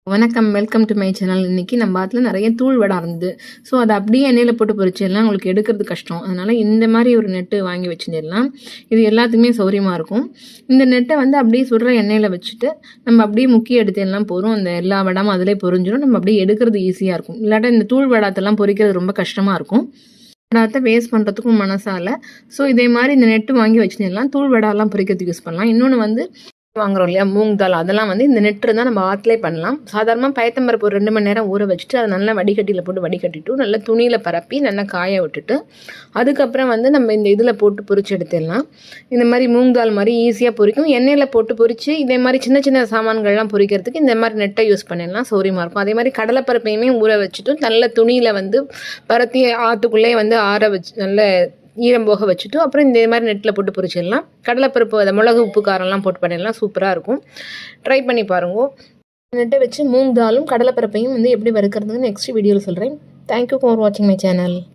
வணக்கம். Welcome to my channel. இன்னைக்கு நம்ம பாத்துல நிறைய தூள் வடை இருந்தது. ஸோ அதை அப்படியே எண்ணெயில் போட்டு பொரிச்சிடலாம். உங்களுக்கு எடுக்கிறது கஷ்டம். அதனால் இந்த மாதிரி ஒரு நெட்டு வாங்கி வச்சுருந்தலாம். இது எல்லாத்துக்குமே சௌரியமாக இருக்கும். இந்த நெட்டை வந்து அப்படியே சுடுற எண்ணெயில் வச்சுட்டு நம்ம அப்படியே முக்கி எடுத்துடலாம் போதும். அந்த எல்லா வடாமும் அதிலே பொரிஞ்சிடும். நம்ம அப்படியே எடுக்கிறது ஈஸியாக இருக்கும். இல்லாட்டா இந்த தூள் வடாத்தெல்லாம் பொரிக்கிறது ரொம்ப கஷ்டமாக இருக்கும். வடாத்தை வேஸ்ட் பண்ணுறதுக்கும் மனசால. ஸோ இதே மாதிரி இந்த நெட்டு வாங்கி வச்சுருந்தலாம். தூள் வடாலாம் பொரிக்கிறதுக்கு யூஸ் பண்ணலாம். இன்னொன்று வந்து வாங்குறோம் இல்லையா, மூங் தால், அதெல்லாம் வந்து இந்த நெட் இருந்தால் நம்ம ஆற்றுலே பண்ணலாம். சாதாரணமாக பயத்தம்பருப்பு ஒரு 2 மணி நேரம் ஊற வச்சுட்டு அதை நல்லா வடிகட்டியில் போட்டு வடிகட்டிட்டு நல்லா துணியில் பரப்பி நல்லா காய விட்டுட்டு அதுக்கப்புறம் வந்து நம்ம இந்த இதில் போட்டு பொரிச்சு எடுத்துடலாம். இந்த மாதிரி மூங் தால் மாதிரி ஈஸியாக பொரிக்கும். எண்ணெயில் போட்டு பொரித்து இதே மாதிரி சின்ன சின்ன சாமான்கள்லாம் பொரிக்கிறதுக்கு இந்த மாதிரி நெட்டை யூஸ் பண்ணிடலாம். சௌரியமாக இருக்கும். அதே மாதிரி கடலைப்பருப்பையுமே ஊற வச்சுட்டு நல்ல துணியில் வந்து பரத்தி ஆற்றுக்குள்ளே வந்து ஆற வச்சு நல்ல ஈரம் போக வச்சுட்டு அப்புறம் இந்த மாதிரி நெட்டில் போட்டு பொரிச்சிடலாம். கடலைப்பருப்பு அதை மிளகு உப்பு காரம்லாம் போட்டு பண்ணிடலாம். சூப்பராக இருக்கும். ட்ரை பண்ணி பாருங்க. நெட்டை வச்சு மூங் தாலும் கடலைப்பருப்பையும் வந்து எப்படி வறுக்கிறதுன்னு நெக்ஸ்ட் வீடியோவில் சொல்கிறேன். தேங்க்யூ ஃபார் வாட்சிங் மை சேனல்.